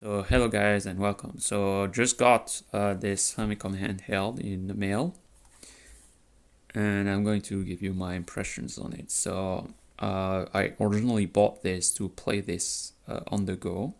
So hello guys and welcome. So just got this Famicom handheld in the mail, and I'm going to give you my impressions on it. So I originally bought this to play this on the go,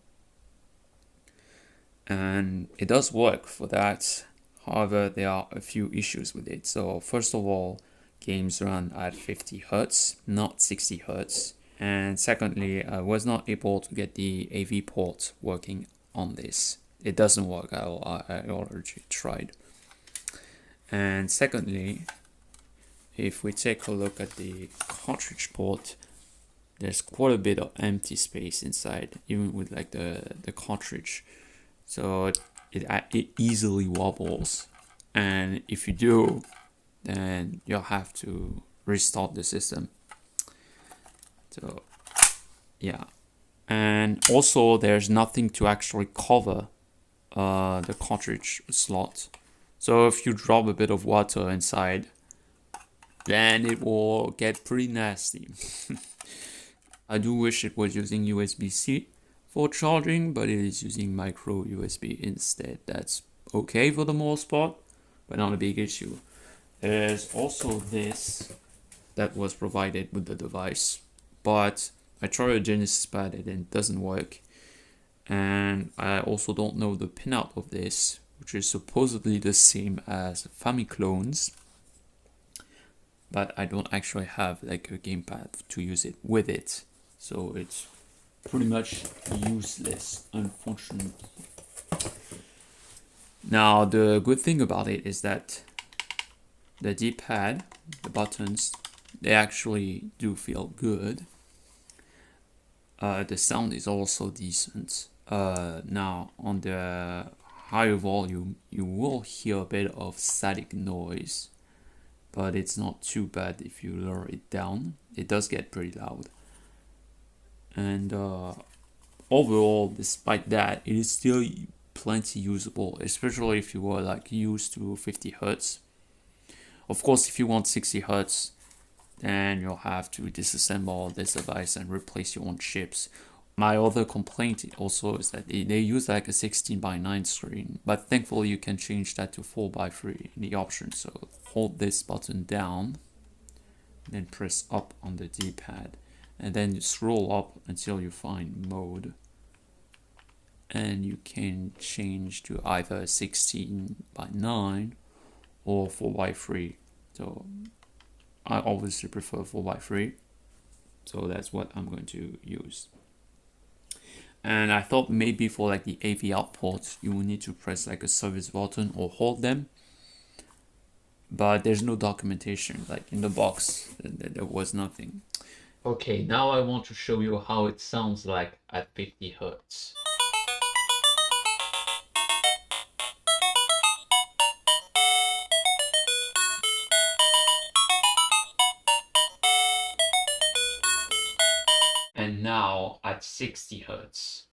and it does work for that. However, there are a few issues with it. So first of all, games run at 50 hertz, not 60 hertz. And secondly, I was not able to get the AV port working on this. It doesn't work at all. I already tried. And secondly, if we take a look at the cartridge port, there's quite a bit of empty space inside, even with like the cartridge. So it easily wobbles, and if you do, then you'll have to restart the system. So yeah, and also there's nothing to actually cover the cartridge slot. So if you drop a bit of water inside, then it will get pretty nasty. I do wish it was using USB-C for charging, but it is using micro USB instead. That's okay for the most part, but not a big issue. There's also this that was provided with the device, but I tried a Genesis pad and it doesn't work. And I also don't know the pinout of this, which is supposedly the same as famiclones, but I don't actually have like a gamepad to use it with it, so it's pretty much useless, unfortunately. Now the good thing about it is that the D-pad, the buttons, they actually do feel good. The sound is also decent. Now on the higher volume, you will hear a bit of static noise, but it's not too bad if you lower it down. It does get pretty loud. And overall, despite that, it is still plenty usable, especially if you were like used to 50 hertz. Of course, if you want 60 hertz, then you'll have to disassemble this device and replace your own chips. My other complaint also is that they use like a 16:9 screen, but thankfully you can change that to 4:3 in the options. So hold this button down, then press up on the D-pad, and then you scroll up until you find mode, and you can change to either 16:9 or 4:3. So I obviously prefer 4:3, so that's what I'm going to use. And I thought maybe for like the AV output, you will need to press like a service button or hold them, but there's no documentation. Like in the box, there was nothing. Okay, now I want to show you how it sounds like at 50 hertz. And now at 60 hertz.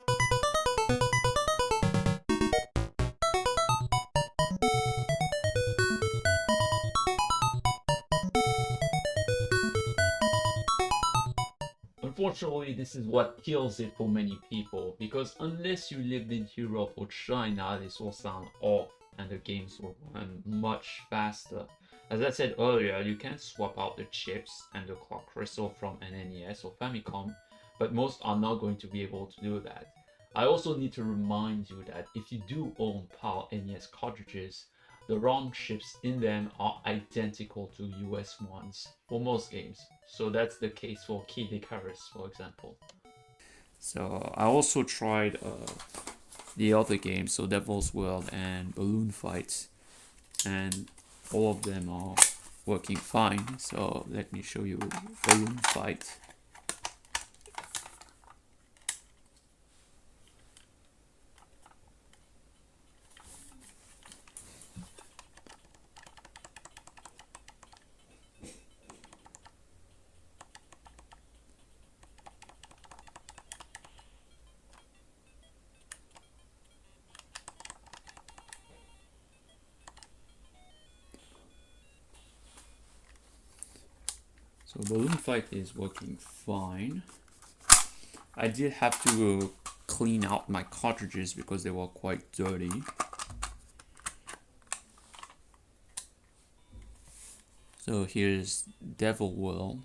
Unfortunately, this is what kills it for many people, because unless you lived in Europe or China, this will sound off and the games will run much faster. As I said earlier, you can swap out the chips and the clock crystal from an NES or Famicom, but most are not going to be able to do that. I also need to remind you that if you do own PAL NES cartridges, the ROM chips in them are identical to US ones for most games. So that's the case for Kid Icarus, for example. So I also tried the other games, so Devil's World and Balloon Fight, and all of them are working fine. So let me show you Balloon Fight. So Balloon Fight is working fine. I did have to clean out my cartridges because they were quite dirty. So here's Devil World,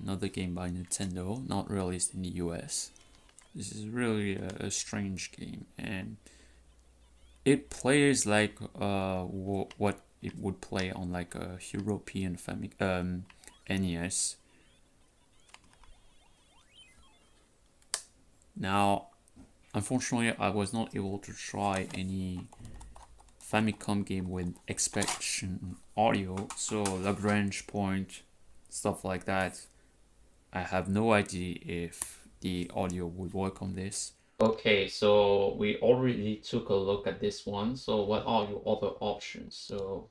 another game by Nintendo, not released in the US. This is really a strange game, and it plays like what it would play on like a European NES. Now, unfortunately, I was not able to try any Famicom game with expansion audio, so Lagrange point, stuff like that. I have no idea if the audio would work on this. Okay, so we already took a look at this one. So what are your other options? So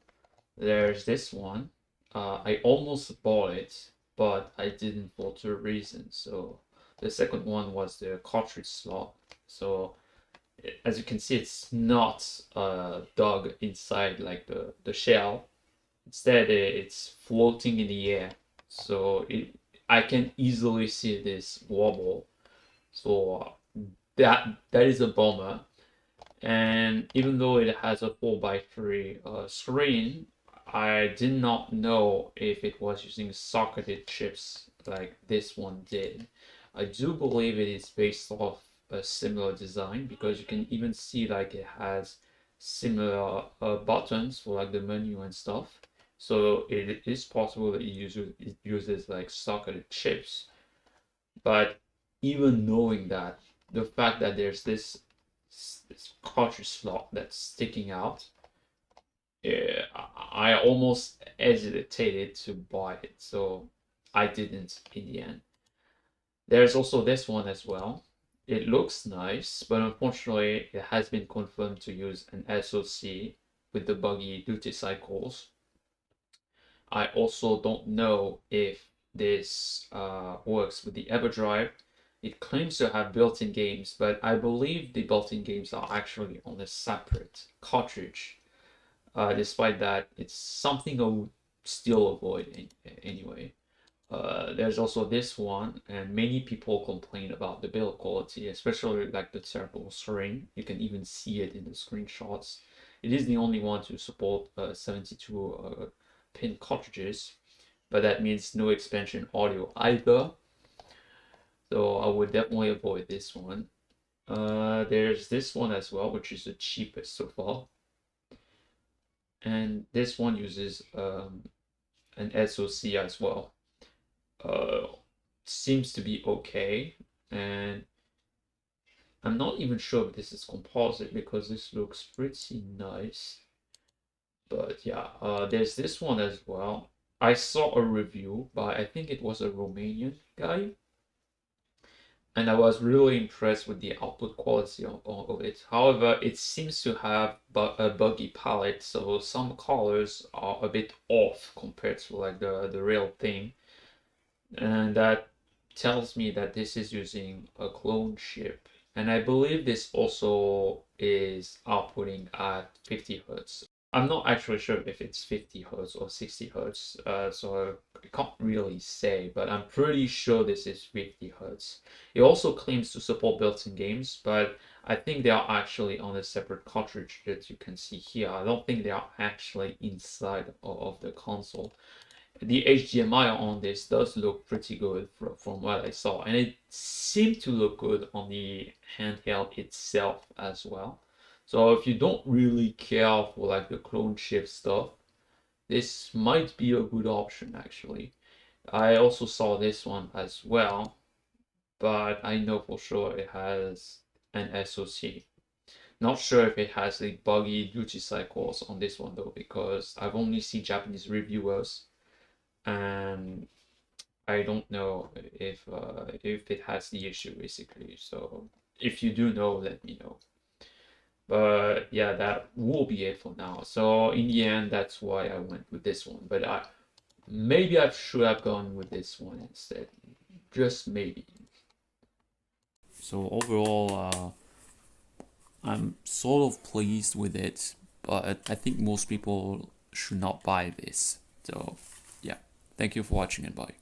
there's this one. I almost bought it, but I didn't for two reasons. So the second one was the cartridge slot. So as you can see, it's not dug inside like the shell. Instead, it's floating in the air. So I can easily see this wobble. So that is a bummer. And even though it has a 4x3 screen, I did not know if it was using socketed chips like this one did. I do believe it is based off a similar design because you can even see like it has similar buttons for like the menu and stuff. So it is possible that it uses like socketed chips. But even knowing that, the fact that there's this cartridge slot that's sticking out, I almost hesitated to buy it, so I didn't in the end. There's also this one as well. It looks nice, but unfortunately it has been confirmed to use an SoC with the buggy duty cycles. I also don't know if this works with the EverDrive. It claims to have built-in games, but I believe the built-in games are actually on a separate cartridge. Despite that, it's something I would still avoid anyway. There's also this one, and many people complain about the build quality, especially like the terrible screen. You can even see it in the screenshots. It is the only one to support 72 pin cartridges, but that means no expansion audio either. So I would definitely avoid this one. There's this one as well, which is the cheapest so far. And this one uses an SoC as well. Seems to be okay, and I'm not even sure if this is composite because this looks pretty nice. But yeah, there's this one as well. I saw a review by, I think it was a Romanian guy, and I was really impressed with the output quality of it. However, it seems to have a buggy palette, so some colors are a bit off compared to like the real thing. And that tells me that this is using a clone chip. And I believe this also is outputting at 50 hertz. I'm not actually sure if it's 50 hertz or 60 hertz, so I can't really say, but I'm pretty sure this is 50 hertz. It also claims to support built-in games, but I think they are actually on a separate cartridge that you can see here. I don't think they are actually inside of the console. The HDMI on this does look pretty good from what I saw, and it seemed to look good on the handheld itself as well. So if you don't really care for like the clone chip stuff, this might be a good option actually. I also saw this one as well, but I know for sure it has an SoC. Not sure if it has the buggy duty cycles on this one though, because I've only seen Japanese reviewers, and I don't know if it has the issue basically. So if you do know, let me know. But yeah, that will be it for now. So in the end, that's why I went with this one. But maybe I should have gone with this one instead. Just maybe. So overall, I'm sort of pleased with it, but I think most people should not buy this. So yeah, thank you for watching and bye.